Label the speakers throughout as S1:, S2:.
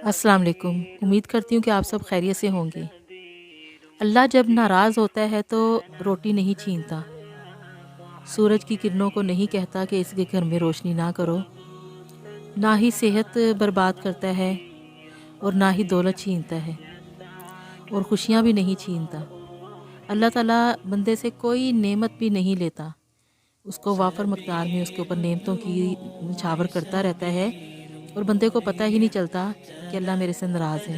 S1: السلام علیکم۔ امید کرتی ہوں کہ آپ سب خیریت سے ہوں گے۔ اللہ جب ناراض ہوتا ہے تو روٹی نہیں چھینتا، سورج کی کرنوں کو نہیں کہتا کہ اس کے گھر میں روشنی نہ کرو، نہ ہی صحت برباد کرتا ہے اور نہ ہی دولت چھینتا ہے اور خوشیاں بھی نہیں چھینتا۔ اللہ تعالیٰ بندے سے کوئی نعمت بھی نہیں لیتا، اس کو وافر مقدار میں اس کے اوپر نعمتوں کی نچھاور کرتا رہتا ہے اور بندے کو پتہ ہی نہیں چلتا کہ اللہ میرے سے ناراض ہے۔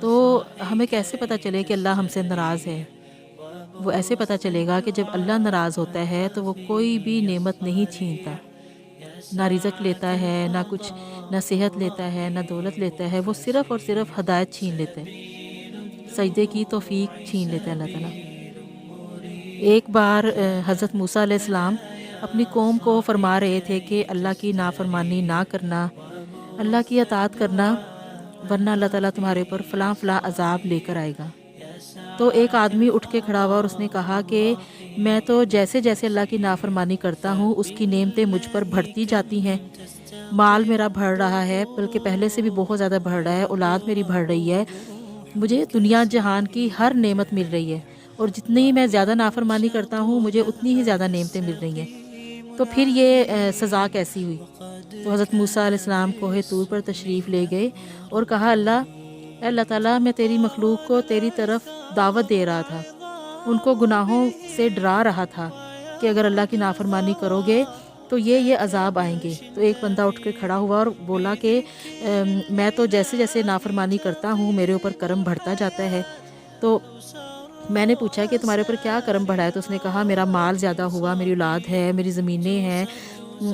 S1: تو ہمیں کیسے پتہ چلے کہ اللہ ہم سے ناراض ہے؟ وہ ایسے پتہ چلے گا کہ جب اللہ ناراض ہوتا ہے تو وہ کوئی بھی نعمت نہیں چھینتا، نہ رزق لیتا ہے، نہ کچھ، نہ صحت لیتا ہے، نہ دولت لیتا ہے، وہ صرف اور صرف ہدایت چھین لیتا ہے، سجدے کی توفیق چھین لیتا ہے اللہ تعالیٰ۔ ایک بار حضرت موسیٰ علیہ السلام اپنی قوم کو فرما رہے تھے کہ اللہ کی نافرمانی نہ کرنا، اللہ کی اطاعت کرنا، ورنہ اللہ تعالیٰ تمہارے اوپر فلاں فلاں عذاب لے کر آئے گا۔ تو ایک آدمی اٹھ کے کھڑا ہوا اور اس نے کہا کہ میں تو جیسے جیسے اللہ کی نافرمانی کرتا ہوں اس کی نعمتیں مجھ پر بڑھتی جاتی ہیں، مال میرا بڑھ رہا ہے، بلکہ پہلے سے بھی بہت زیادہ بڑھ رہا ہے، اولاد میری بڑھ رہی ہے، مجھے دنیا جہان کی ہر نعمت مل رہی ہے، اور جتنی میں زیادہ نافرمانی کرتا ہوں مجھے اتنی ہی زیادہ نعمتیں مل رہی ہیں، تو پھر یہ سزا کیسی ہوئی؟ تو حضرت موسیٰ علیہ السلام کوہ طور پر تشریف لے گئے اور کہا اے اللہ تعالیٰ، میں تیری مخلوق کو تیری طرف دعوت دے رہا تھا، ان کو گناہوں سے ڈرا رہا تھا کہ اگر اللہ کی نافرمانی کرو گے تو یہ عذاب آئیں گے۔ تو ایک بندہ اٹھ کے کھڑا ہوا اور بولا کہ میں تو جیسے جیسے نافرمانی کرتا ہوں میرے اوپر کرم بڑھتا جاتا ہے۔ تو میں نے پوچھا کہ تمہارے اوپر کیا کرم بڑھا ہے؟ تو اس نے کہا میرا مال زیادہ ہوا، میری اولاد ہے، میری زمینیں ہیں،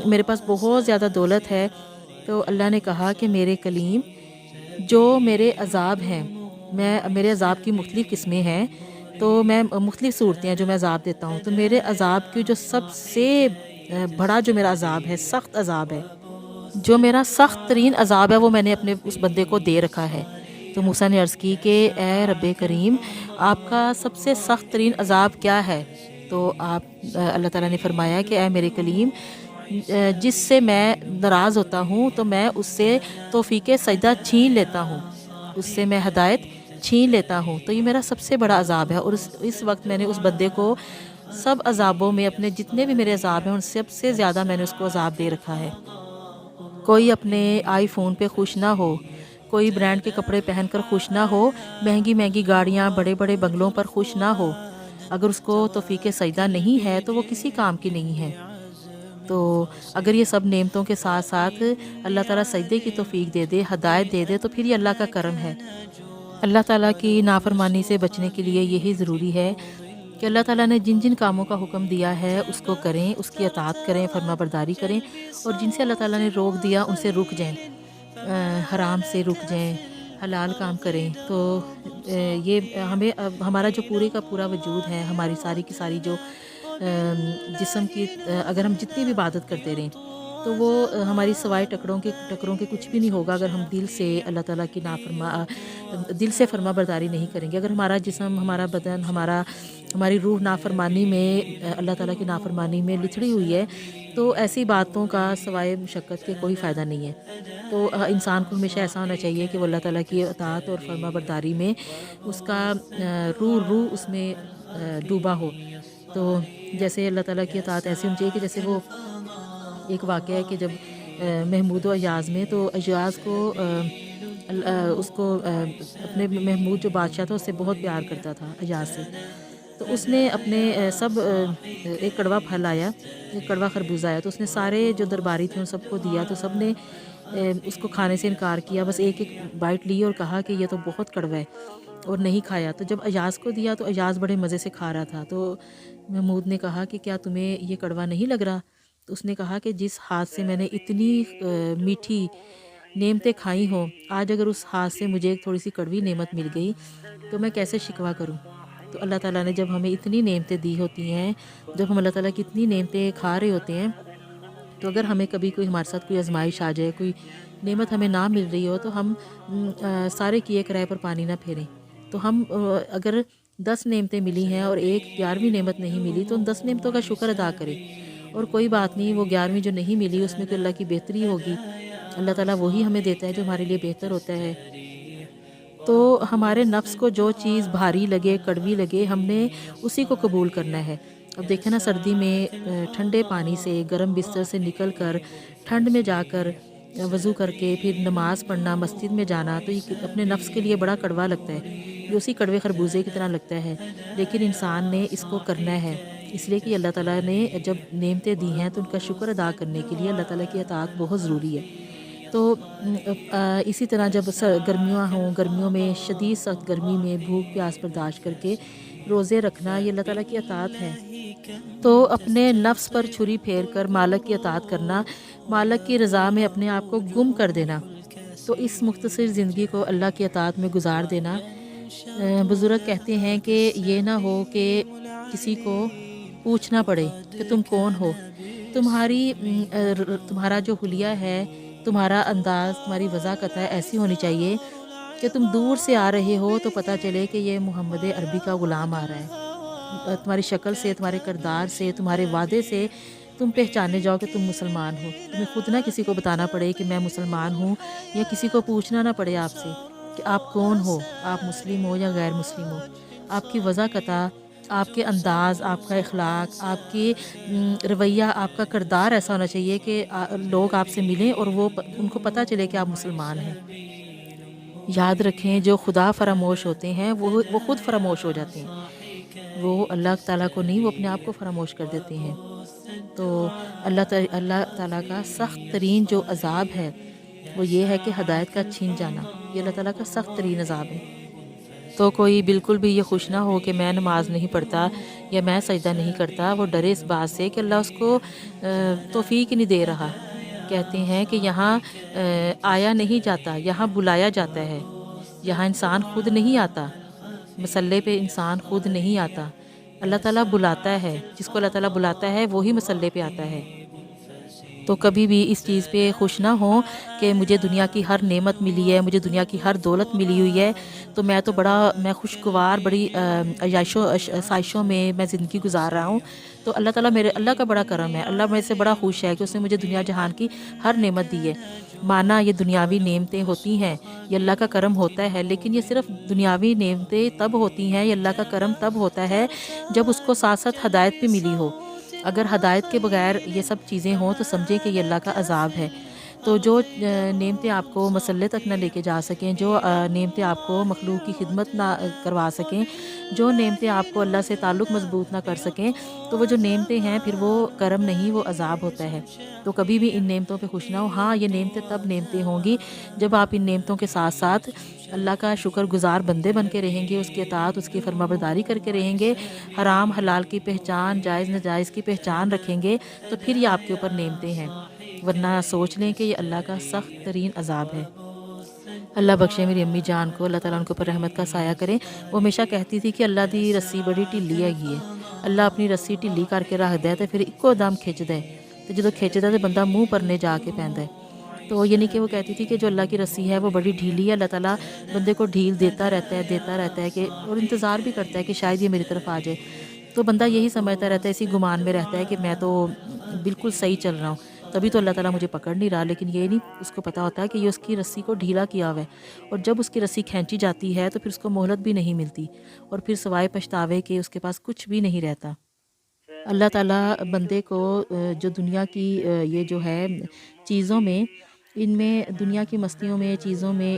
S1: میرے پاس بہت زیادہ دولت ہے۔ تو اللہ نے کہا کہ میرے کلیم، جو میرے عذاب ہیں، میرے عذاب کی مختلف قسمیں ہیں، تو میں مختلف صورتیں ہیں جو میں عذاب دیتا ہوں، تو میرے عذاب کی جو سب سے بڑا جو میرا عذاب ہے، سخت عذاب ہے، جو میرا سخت ترین عذاب ہے، وہ میں نے اپنے اس بندے کو دے رکھا ہے۔ تو موسیٰ نے عرض کی کہ اے رب کریم، آپ کا سب سے سخت ترین عذاب کیا ہے؟ تو اللہ تعالیٰ نے فرمایا کہ اے میرے کلیم، جس سے میں ناراض ہوتا ہوں تو میں اس سے توفیق سجدہ چھین لیتا ہوں، اس سے میں ہدایت چھین لیتا ہوں، تو یہ میرا سب سے بڑا عذاب ہے۔ اور اس وقت میں نے اس بندے کو سب عذابوں میں، اپنے جتنے بھی میرے عذاب ہیں ان سب سے زیادہ میں نے اس کو عذاب دے رکھا ہے۔ کوئی اپنے آئی فون پہ خوش نہ ہو، کوئی برانڈ کے کپڑے پہن کر خوش نہ ہو، مہنگی مہنگی گاڑیاں، بڑے بڑے بنگلوں پر خوش نہ ہو، اگر اس کو توفیق سجدہ نہیں ہے تو وہ کسی کام کی نہیں ہے۔ تو اگر یہ سب نعمتوں کے ساتھ ساتھ اللہ تعالیٰ سجدے کی توفیق دے دے، ہدایت دے دے، تو پھر یہ اللہ کا کرم ہے۔ اللہ تعالیٰ کی نافرمانی سے بچنے کے لیے یہی ضروری ہے کہ اللہ تعالیٰ نے جن جن کاموں کا حکم دیا ہے اس کو کریں، اس کی اطاعت کریں، فرما برداری کریں، اور جن سے اللہ تعالیٰ نے روک دیا ان سے رک جائیں، حرام سے رک جائیں، حلال کام کریں۔ تو یہ ہمیں ہمارا جو پورے کا پورا وجود ہے، ہماری ساری کی ساری جو جسم کی، اگر ہم جتنی بھی عبادت کرتے رہیں تو وہ ہماری سوائے ٹکروں کے کچھ بھی نہیں ہوگا اگر ہم دل سے اللہ تعالیٰ کی دل سے فرما برداری نہیں کریں گے۔ اگر ہمارا جسم، ہمارا بدن، ہماری روح نافرمانی میں، اللہ تعالیٰ کی نافرمانی میں لتھڑی ہوئی ہے تو ایسی باتوں کا سوائے مشقت کے کوئی فائدہ نہیں ہے۔ تو انسان کو ہمیشہ ایسا ہونا چاہیے کہ وہ اللہ تعالیٰ کی اطاعت اور فرما برداری میں اس کا روح اس میں ڈوبا ہو۔ تو جیسے اللہ تعالیٰ کی اطاعت ایسی ہونی چاہیے کہ جیسے وہ ایک واقعہ ہے کہ جب محمود و ایاز میں، تو ایاز کو اس کو اپنے محمود جو بادشاہ تھا اس سے بہت پیار کرتا تھا، ایاز سے، تو اس نے اپنے ایک کڑوا پھل آیا، ایک کڑوا خربوزہ آیا، تو اس نے سارے جو درباری تھے ان سب کو دیا، تو سب نے اس کو کھانے سے انکار کیا، بس ایک ایک بائٹ لی اور کہا کہ یہ تو بہت کڑوا ہے، اور نہیں کھایا۔ تو جب ایاز کو دیا تو ایاز بڑے مزے سے کھا رہا تھا، تو محمود نے کہا کہ کیا تمہیں یہ کڑوا نہیں لگ رہا؟ تو اس نے کہا کہ جس ہاتھ سے میں نے اتنی میٹھی نعمتیں کھائی ہوں، آج اگر اس ہاتھ سے مجھے ایک تھوڑی سی کڑوی نعمت مل گئی تو میں کیسے شکوہ کروں؟ تو اللہ تعالیٰ نے جب ہمیں اتنی نعمتیں دی ہوتی ہیں، جب ہم اللہ تعالیٰ کی اتنی نعمتیں کھا رہے ہوتے ہیں، تو اگر ہمیں کبھی کوئی ہمارے ساتھ کوئی آزمائش آ جائے، کوئی نعمت ہمیں نہ مل رہی ہو، تو ہم سارے کیے کرائے پر پانی نہ پھیریں۔ تو ہم اگر 10 نعمتیں ملی ہیں اور ایک 11ویں نعمت نہیں ملی تو ان 10 نعمتوں کا شکر ادا کریں، اور کوئی بات نہیں، وہ 11ویں جو نہیں ملی اس میں تو اللہ کی بہتری ہوگی، अल्लाह ताला वही हमें देता है जो हमारे लिए बेहतर होता है। तो हमारे नफ्स को जो चीज़ भारी लगे, कड़वी लगे, हमने उसी को कबूल करना है। अब देखें ना, सर्दी में ठंडे पानी से, गर्म बिस्तर से निकल कर ठंड में जाकर वज़ू करके फिर नमाज़ पढ़ना, मस्जिद में जाना, तो ये अपने नफ्स के लिए बड़ा कड़वा लगता है। ये उसी कड़वे खरबूजे की तरह लगता है, लेकिन इंसान ने इसको करना है। इसलिए कि अल्लाह ताला ने जब नेमतें दी हैं तो उनका शुक्र अदा करने के लिए अल्लाह ताला की अताअत बहुत ज़रूरी है। तो इसी तरह जब गर्मियाँ हों, गर्मियों में शदीद सख्त गर्मी में भूख प्यास बर्दाश्त करके रोज़े रखना, ये अल्लाह ताला की अताअत है। तो अपने नफ्स पर छुरी फेर कर मालिक की अताअत करना, मालिक की रज़ा में अपने आप को गुम कर देना, तो इस मुख्तसर ज़िंदगी को अल्लाह की अताअत में गुजार देना। बुज़ुर्ग कहते हैं कि ये ना हो कि किसी को पूछना पड़े कि तुम कौन हो। तुम्हारा जो हुलिया है, तुम्हारा अंदाज़, तुम्हारी वज़ाकत है ऐसी होनी चाहिए कि तुम दूर से आ रहे हो तो पता चले कि ये मोहम्मद अरबी का ग़ुलाम आ रहा है। तुम्हारी शक्ल से, तुम्हारे किरदार से, तुम्हारे वादे से तुम पहचाने जाओ कि तुम मुसलमान हो। तुम्हें खुद ना किसी को बताना पड़े कि मैं मुसलमान हूँ, या किसी को पूछना ना पड़े आपसे कि आप कौन हो, आप मुस्लिम हो या गैर मुस्लिम हो। आपकी वज़ाकता, आपके अंदाज़, आपका इखलाक, आपकी रवैया, आपका किरदार ऐसा होना चाहिए कि लोग आपसे मिलें और उनको पता चले कि आप मुसलमान हैं। याद रखें, जो खुदा फरामोश होते हैं वो खुद फरामोश हो जाते हैं। वो अल्लाह ताला को नहीं, वो अपने आप को फरामोश कर देते हैं। तो अल्लाह ताला का सख्त तरीन जो अज़ाब है वो ये है कि हदायत का छीन जाना। ये अल्लाह ताला का सख्त तरीन अज़ाब है। तो कोई बिल्कुल भी ये खुश ना हो कि मैं नमाज नहीं पढ़ता या मैं सजदा नहीं करता, वो डरे इस बात से कि अल्लाह उसको तौफीक ही नहीं दे रहा। कहते हैं कि यहाँ आया नहीं जाता, यहाँ बुलाया जाता है। यहाँ इंसान खुद नहीं आता, मसल्ले पे इंसान खुद नहीं आता, अल्लाह ताला बुलाता है। जिसको अल्लाह ताला बुलाता है वही मसल्ले पे आता है। तो कभी भी इस चीज़ पे खुश ना हो कि मुझे दुनिया की हर नेमत मिली है, मुझे दुनिया की हर दौलत मिली हुई है, तो मैं खुशगवार, बड़ी अयाशो आसाइशों में मैं ज़िंदगी गुजार रहा हूँ। तो अल्लाह का बड़ा करम है, अल्लाह मेरे से बड़ा खुश है कि उसने मुझे दुनिया जहान की हर नेमत दी है। माना ये दुनियावी नेमतें होती हैं, ये अल्लाह का करम होता है, लेकिन ये सिर्फ़ दुनियावी नेमतें तब होती हैं, ये अल्लाह का करम तब होता है जब उसको साथ-साथ हदायत भी मिली हो। अगर हदायत के बगैर ये सब चीज़ें हों तो समझें कि ये अल्लाह का अज़ाब है। तो जो नेमतें आपको मसल्ले तक ना लेके जा सकें, जो नेमतें आपको मखलूक की खिदमत ना करवा सकें, जो नेमतें आपको अल्लाह से ताल्लुक़ मज़बूत ना कर सकें, तो वो जो नेमतें हैं फिर वो करम नहीं, वो अज़ाब होता है। तो कभी भी इन नेमतों पे खुश ना हो। हाँ, ये नेमतें तब नेमतें होंगी जब आप इन नेमतों के साथ-साथ अल्लाह का शुक्रगुज़ार बंदे बन के रहेंगे, उसकी अताअत, उसकी फरमाबरदारी करके रहेंगे, हराम हलाल की पहचान, जायज़ नाजायज़ की पहचान रखेंगे, तो फिर ये आपके ऊपर नेमतें हैं। वरना सोच लें कि ये अल्लाह का सख्त तरीन अज़ाब है। अल्लाह बख्शे मेरी अम्मी जान को, अल्लाह ताला उनके ऊपर रहमत का साया करे। वो हमेशा कहती थी कि अल्लाह दी रस्सी बड़ी ढिल्ली हैगी है, अल्लाह अपनी रस्सी ढिल्ली करके रखदा है ते फिर इक्को दम खिच्चदा है, ते जदों खिच्चदा ते बंदा मूँह परने जाके पैंदा है। तो यानी कि वो कहती थी कि जो अल्लाह की रस्सी है वो बड़ी ढीली है, अल्लाह ताला बंदे को ढील देता रहता है कि, और इंतज़ार भी करता है कि शायद ये मेरी तरफ आ जाए। तो बंदा यही समझता रहता है, इसी गुमान में रहता है कि मैं तो बिल्कुल सही चल रहा हूँ, तभी तो अल्लाह ताला मुझे पकड़ नहीं रहा। लेकिन ये नहीं उसको पता होता है कि ये उसकी रस्सी को ढीला किया हुआ है, और जब उसकी रस्सी खींची जाती है तो फिर उसको मोहलत भी नहीं मिलती, और फिर सिवाय पछतावे के उसके पास कुछ भी नहीं रहता। अल्लाह ताला बंदे को जो दुनिया की ये जो है चीज़ों में, इनमें दुनिया की मस्तियों में, चीज़ों में,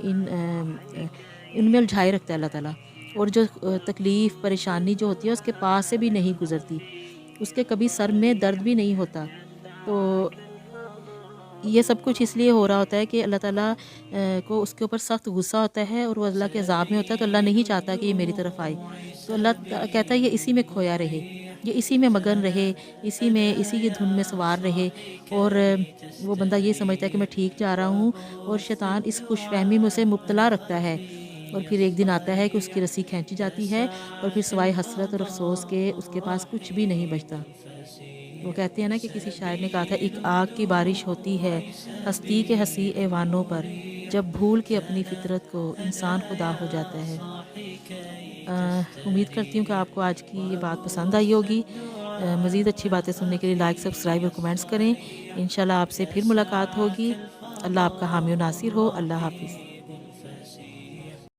S1: इनमें उलझाए रखता है अल्लाह ताला, और जो तकलीफ़ परेशानी जो होती है उसके पास से भी नहीं गुज़रती, उसके कभी सर में दर्द भी नहीं होता। तो ये सब कुछ इसलिए हो रहा होता है कि अल्लाह ताला को उसके ऊपर सख्त गुस्सा होता है, और वो अल्लाह के अज़ाब में होता है, तो अल्लाह नहीं चाहता कि ये मेरी तरफ आए। तो कहता है ये इसी में खोया रहे, ये इसी में मगन रहे, इसी की धुन में सवार रहे, और वो बंदा ये समझता है कि मैं ठीक जा रहा हूँ, और शैतान इस खुशफ़हमी में उसे मुब्तला रखता है। और फिर एक दिन आता है कि उसकी रस्सी खींची जाती है, और फिर सिवाय हसरत और अफ़सोस के उसके पास कुछ भी नहीं बचता। वो कहते हैं ना कि किसी शायर ने कहा था, एक आग की बारिश होती है हस्ती के हंसी ऐवानों पर, जब भूल के अपनी फितरत को इंसान खुदा हो जाता है। उम्मीद करती हूँ कि आपको आज की ये बात पसंद आई होगी। मज़ीद अच्छी बातें सुनने के लिए लाइक, सब्सक्राइब और कमेंट्स करें। इंशाल्लाह आपसे फिर मुलाकात होगी। اللہ آپ کا حامی و ناصر ہو۔ اللہ حافظ۔